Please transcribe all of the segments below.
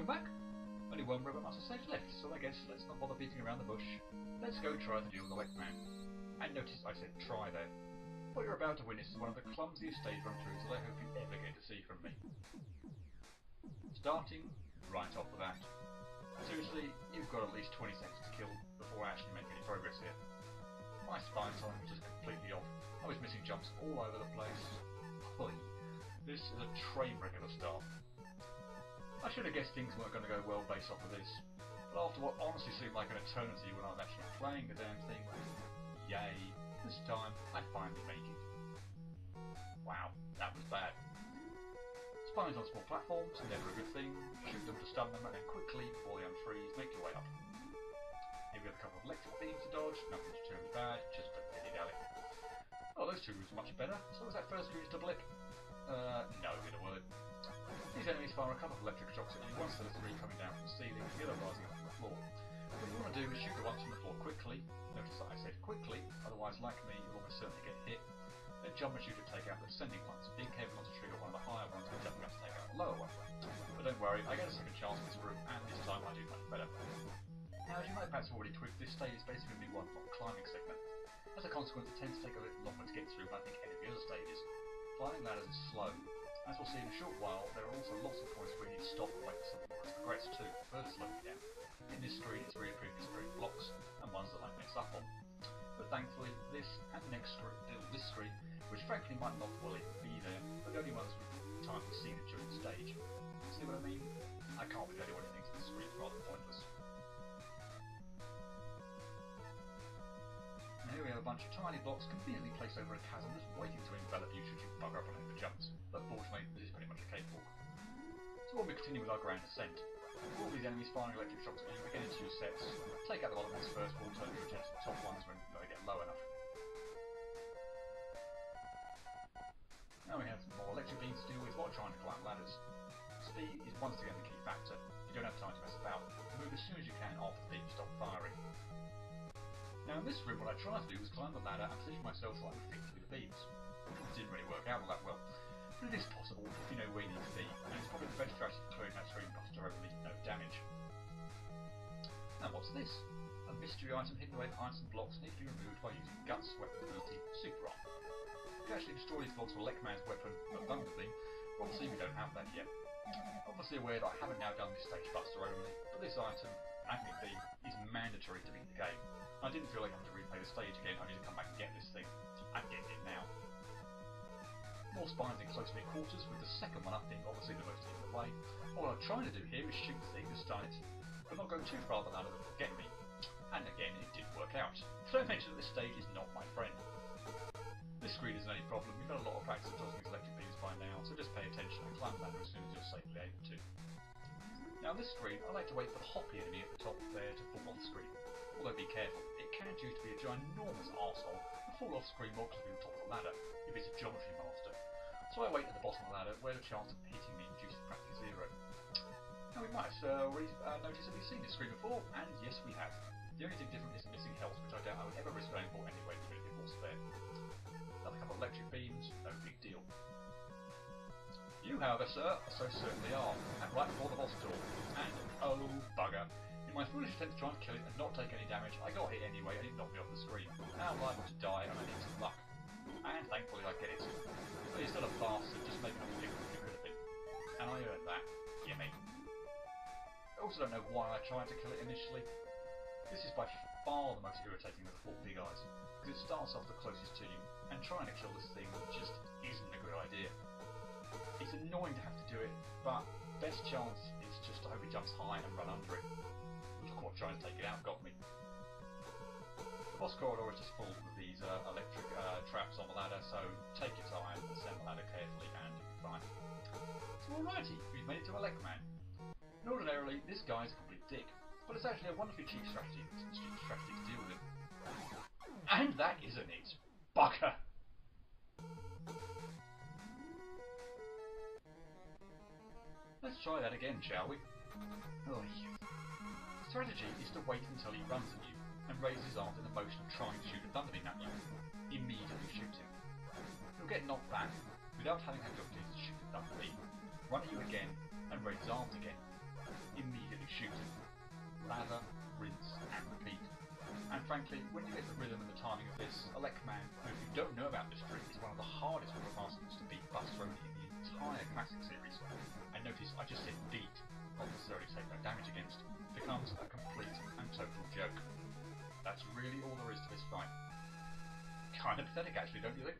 Welcome back. Only one robot master stage left, so I guess let's not bother beating around the bush. Let's go try to deal with the Elec man. And notice I said try there. What you're about to witness is one of the clumsiest stage run-throughs that I hope you ever get to see from me. Starting right off the bat. Seriously, you've got at least 20 seconds to kill before I actually make any progress here. My spine time was just completely off. I was missing jumps all over the place. Boy, this is a train wreck of a start. I should have guessed things weren't going to go well based off of this, but after what honestly seemed like an eternity when I was actually playing the damn thing, yay, this time I finally make it. Wow, that was bad. Spines on small platforms, never a good thing. Shoot them to stun them and then quickly, before they unfreeze, make your way up. Here we have a couple of electric beams to dodge, nothing terribly bad, just a dilly-dally. Oh, those two was much better. So was that first screen just a blip? No, in a word. These enemies fire a couple of electric shocks at you, one set of three coming down from the ceiling, the other rising up from the floor. What you want to do is shoot the ones from the floor quickly. Notice that I said quickly, otherwise like me, you'll almost certainly get hit. Then jump and shoot to take out the descending ones, being careful not to trigger one of the higher ones and jumping up to take out the lower one. But don't worry, I get a second chance in this room, and this time I do much better. Now, as you might perhaps already twigged, this stage is basically going to be one long climbing segment. As a consequence, it tends to take a little longer to get through than I think any of the other stages. Climbing ladders is slow. As we'll see in a short while, there are also lots of points where you need to stop and wait for something to progress too, further slowing you down. In this screen, it's really previously very blocks, and ones that I mess up on. But thankfully, this and the next screen, this screen, which frankly might not well even be there, but the only ones with time we've seen it during the stage. See what I mean? I can't be the only one who thinks this screen is rather pointless. And here we have a bunch of tiny blocks conveniently placed over a chasm just waiting to envelop you should you bugger up on any of the jumps. But fortunately, this is pretty much a cakewalk. So when we continue with our grand ascent, all these enemies firing electric shocks at you, we get into 2 sets, take out the bottom ones first, we'll turn your attention to the top ones when they get low enough. Now we have some more electric beams to deal with while trying to climb ladders. Speed is once again the key factor. You don't have time to mess about. Move as soon as you can after the beams stop firing. Now in this room, what I tried to do was climb the ladder and position myself so I could fit through the beams. It didn't really work out all that well, but it is possible if you know where you need to be, and it's probably the best strategy for clearing that screen buster over leaving no damage. Now what's this? A mystery item hidden away behind some blocks needs to be removed by using Guts weapon ability Super Arm. You can actually destroy these blocks with Elec man's weapon, but that thing, obviously we don't have that yet. Obviously aware that I haven't now done this stage buster only, but this item, Magnet Beam, is mandatory to beat the game. I didn't feel like having to replay the stage again, I need to come back and get this thing. I'm getting it now. More spines in close knit quarters, with the second one up being obviously the most in the way. What I'm trying to do here is shoot the thing to stun it, but not go too far the ladder that will get me. And again, it didn't work out. Don't mention that this stage is not my friend. This screen isn't any problem, we've had a lot of practice at dodging these electric beams by now, so just pay attention and climb the ladder as soon as you're safely able to. Now on this screen, I like to wait for the hoppy enemy at the top there to fall off screen. Although be careful, it can choose to be a ginormous arsehole and fall off screen more close to the top of the ladder, if it's a geometry master. So I wait at the bottom of the ladder, where the chance of hitting me reduces practically zero. Now we might have already noticed that we've seen this screen before, and yes we have. The only thing different is missing health, which I doubt I would ever risk going for anyway to be a bit more spare. Another couple of electric beams, no big deal. You, however, sir, so certainly are, and right before the boss door. And, oh bugger, in my foolish attempt to try and kill it and not take any damage, I got hit anyway and it knocked me off the screen. Now I'm liable to die and I need some luck. And thankfully I get it. But you're still a bastard, just making a figure what you could have been. And I earned that. Gimme. I also don't know why I tried to kill it initially. This is by far the most irritating of the 4 big eyes, because it starts off the closest to you, and trying to kill this thing just isn't a good idea. It's annoying to have to do it, but best chance is just to hope it jumps high and run under it. Of course, trying to take it out got me. The boss corridor is just full of these electric traps on the ladder, so take your time, ascend the ladder carefully, and you'll be fine. So alrighty, we've made it to Elec man. And ordinarily, this guy's a complete dick, but it's actually a wonderfully cheap strategy to deal with him. And that isn't it. Bugger! Let's try that again, shall we? Oh, the strategy is to wait until he runs at you and raises his arms in the motion of trying to shoot a thunder beam at you. Immediately shoot him. He'll get knocked back without having had the opportunity to shoot a thunder beam, run at you again, and raise his arms again. immediately shooting. Lather, rinse, and repeat. And frankly, when you get the rhythm and the timing of this, Elec Man, who if you don't know about this trick, is one of the hardest masters to beat Bus Road in the entire Classic series. And notice I just said beat, not necessarily take no damage against, becomes a complete and total joke. That's really all there is to this fight. Kind of pathetic actually, don't you think?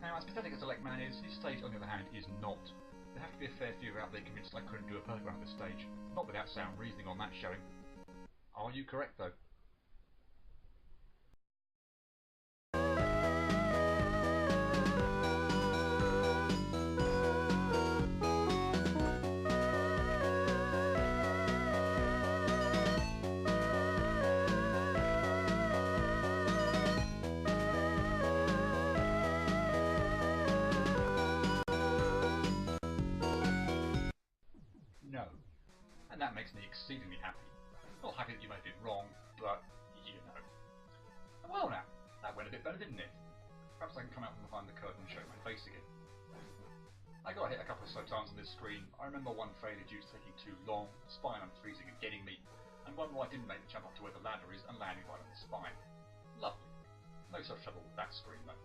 Now, as pathetic as Elec Man is, his stage on the other hand is not. There have to be a fair few out there convinced I couldn't do a perfect run at this stage, not without sound reasoning on that showing. Are you correct though? No. And that makes me exceedingly happy. Not happy that you made it wrong, but you know. Well now, that went a bit better, didn't it? Perhaps I can come out from behind the curtain and show my face again. I got hit a couple of slow times on this screen. I remember one failure due to taking too long, spine unfreezing and getting me, and one where I didn't make the jump up to where the ladder is and landing right on the spine. Lovely. No such trouble with that screen though.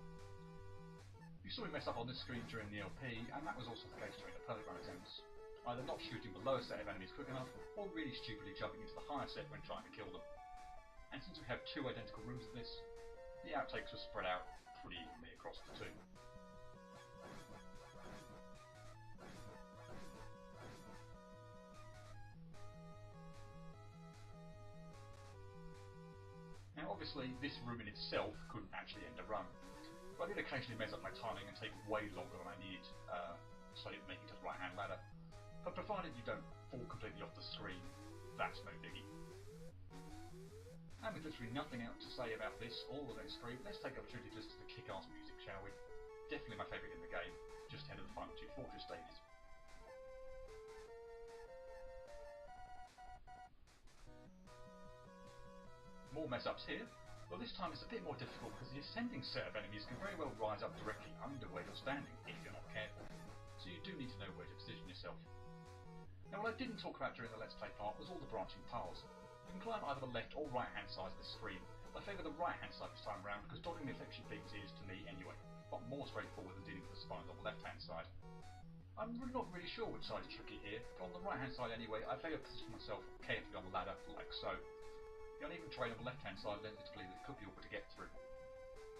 You saw me mess up on this screen during the LP, and that was also the case during the perfect run attempts. Either not shooting the lower set of enemies quick enough, or really stupidly jumping into the higher set when trying to kill them. And since we have two identical rooms of this, the outtakes were spread out pretty evenly across the two. Now obviously this room in itself couldn't actually end a run, but I did occasionally mess up my timing and take way longer than I needed, so I didn't make it to the right hand ladder. But provided you don't fall completely off the screen, that's no biggie. And with literally nothing else to say about this or the next screen, let's take the opportunity to listen to the kick-ass music, shall we? Definitely my favourite in the game, just ahead of the final two Fortress stages. More mess-ups here, but this time it's a bit more difficult because the ascending set of enemies can very well rise up directly under where you're standing if you're not careful, so you do need to know where to position yourself. Now what I didn't talk about during the Let's Play part was all the branching paths. You can climb either the left or right hand side of the screen. I favour the right hand side this time around because dodging the electric beams is, to me anyway, a lot more straightforward than dealing with the spines on the left hand side. I'm not really sure which side is tricky here, but on the right hand side anyway, I favour positioning myself carefully on the ladder, like so. The uneven terrain on the left hand side lends me to believe that it could be awkward to get through.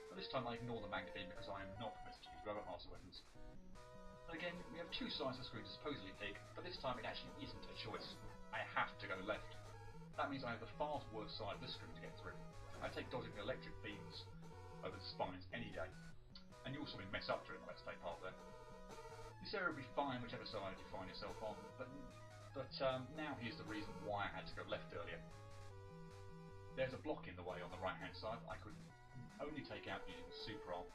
But this time I ignore the magnet beam because I am not permitted to use robot master weapons. And again, we have two sides of the screen to supposedly pick, but this time it actually isn't a choice. I have to go left. That means I have the far worst side of this screen to get through. I take dodging the electric beams over the spines any day. And you also mess up during the Let's Play part there. This area will be fine whichever side you find yourself on, but now here's the reason why I had to go left earlier. There's a block in the way on the right hand side I could only take out using the super arm,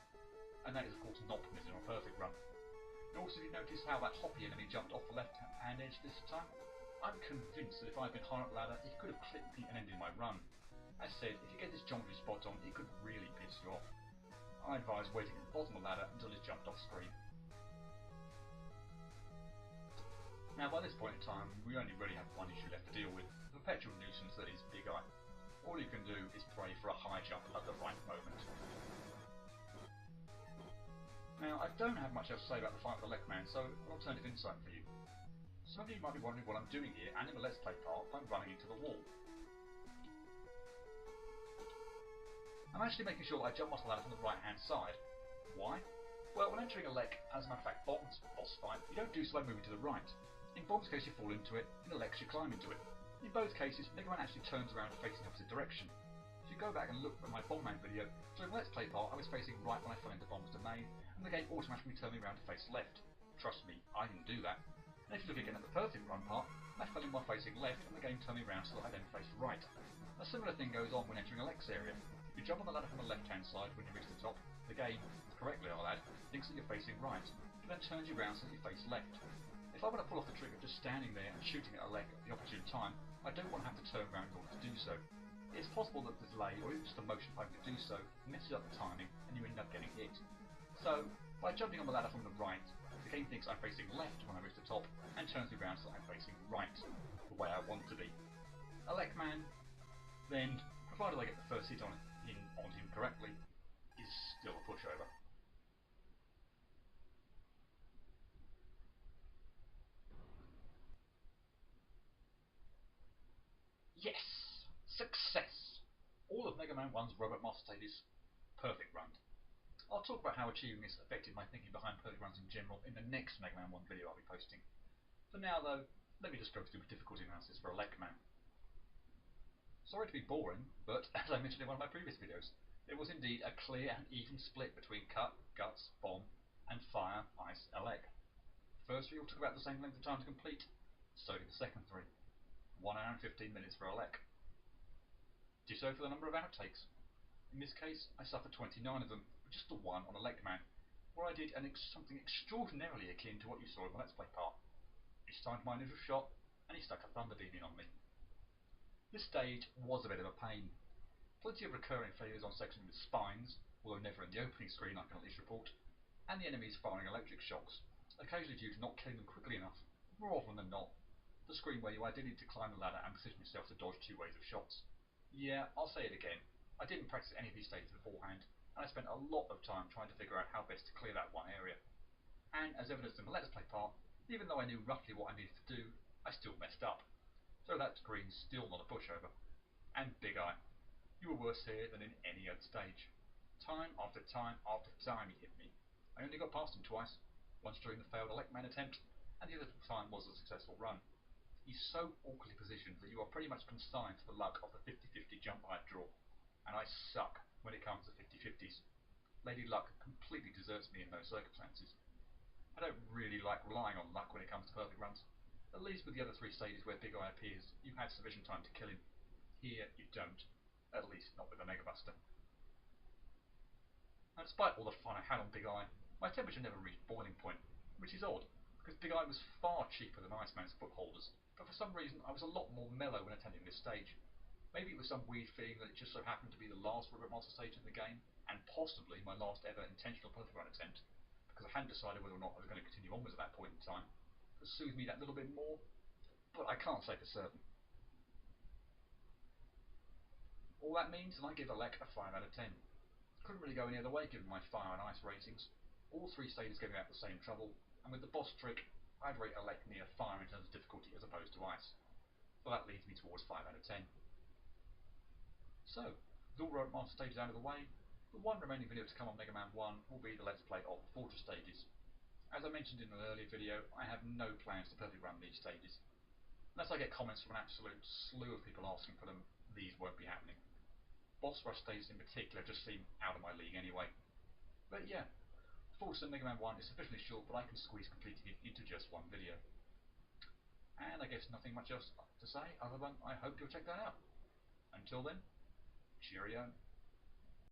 and that is of course not permitted on a perfect run. And also, if you notice how that hoppy enemy jumped off the left-hand edge this time, I'm convinced that if I'd been higher up the ladder, it could have clipped me and ended my run. As said, if you get this geometry spot on, it could really piss you off. I advise waiting at the bottom of the ladder until it's jumped off screen. Now, by this point in time, we only really have one issue left to deal with, the perpetual nuisance that is Big Eye. All you can do is pray for a high jump at the right moment. Now, I don't have much else to say about the fight with the Elec Man, so an alternative insight for you. Some of you might be wondering what I'm doing here, and in the Let's Play part, I'm running into the wall. I'm actually making sure that I jump off the ladder from the right-hand side. Why? Well, when entering Elec, as a matter of fact, Bomb's boss fight, you don't do so by moving to the right. In Bomb's case, you fall into it, in Elec's, you climb into it. In both cases, Mega Man actually turns around facing the opposite direction. If you go back and look at my Bomb Man video, during the Let's Play part, I was facing right when I fell into Bomb's domain, and the game automatically turned me around to face left. Trust me, I didn't do that. And if you look again at the perfect run part, I fell in while facing left, and the game turned me around so that I then faced right. A similar thing goes on when entering Elec's area. If you jump on the ladder from the left-hand side when you reach the top, the game, correctly I'll add, thinks that you're facing right, but then turns you around so that you face left. If I want to pull off the trick of just standing there and shooting at Elec at the opportune time, I don't want to have to turn around in order to do so. It's possible that the delay, or even just the motion of having to do so, messes up the timing and you end up getting hit. So, by jumping on the ladder from the right, the game thinks I'm facing left when I reach the top, and turns me around so I'm facing right, the way I want to be. Elec Man, then, provided I get the first hit on him correctly, is still a pushover. Yes! Success! All of Mega Man 1's Robot Master stages perfect run. I'll talk about how achieving this affected my thinking behind perfect runs in general in the next Mega Man 1 video I'll be posting. For now though, let me just go through the difficulty analysis for Elec Man. Sorry to be boring, but as I mentioned in one of my previous videos, there was indeed a clear and even split between Cut, Guts, Bomb, and Fire, Ice, Elec. The first three all took about the same length of time to complete, so did the second three. 1 hour and 15 minutes for Elec. Ditto for the number of outtakes. In this case, I suffered 29 of them, with just the one on Elec Man, where I did something extraordinarily akin to what you saw in the Let's Play part. He timed my initial shot, and he stuck a thunder beam in on me. This stage was a bit of a pain. Plenty of recurring failures on sections with spines, although never in the opening screen like an Elec report, and the enemies firing electric shocks, occasionally due to not killing them quickly enough, more often than not. The screen where you ideally need to climb the ladder and position yourself to dodge two waves of shots. Yeah, I'll say it again, I didn't practice any of these stages beforehand, and I spent a lot of time trying to figure out how best to clear that one area. And as evidenced in the Let's Play part, even though I knew roughly what I needed to do, I still messed up. So that screen's still not a pushover. And Big Eye, you were worse here than in any other stage. Time after time after time he hit me. I only got past him twice, once during the failed Elec Man attempt, and the other time was a successful run. He's so awkwardly positioned that you are pretty much consigned to the luck of the 50-50 jump height draw, and I suck when it comes to 50-50s. Lady Luck completely deserts me in those circumstances. I don't really like relying on luck when it comes to perfect runs. At least with the other three stages where Big Eye appears, you had sufficient time to kill him. Here you don't. At least not with the Mega Buster. Now, despite all the fun I had on Big Eye, my temperature never reached boiling point, which is odd, because Big Eye was far cheaper than Iceman's footholders, but for some reason I was a lot more mellow when attempting this stage. Maybe it was some weird feeling that it just so happened to be the last Robot Master stage in the game, and possibly my last ever intentional perfect run attempt, because I hadn't decided whether or not I was going to continue onwards at that point in time. That soothed me that little bit more, but I can't say for certain. All that means that I give Elec a 5 out of 10. Couldn't really go any other way given my fire and ice ratings. All three stages gave me out the same trouble, and with the boss trick, I'd rate Elec near fire in terms of difficulty as opposed to ice. So that leads me towards 5 out of 10. So, with all Robot Master stages out of the way, the one remaining video to come on Mega Man 1 will be the Let's Play of the Fortress stages. As I mentioned in an earlier video, I have no plans to perfectly run these stages. Unless I get comments from an absolute slew of people asking for them, these won't be happening. Boss rush stages in particular just seem out of my league anyway. But yeah, Fortress Mega Man 1 is sufficiently short that I can squeeze completing it into just one video. And I guess nothing much else to say other than I hope you'll check that out. Until then, cheerio.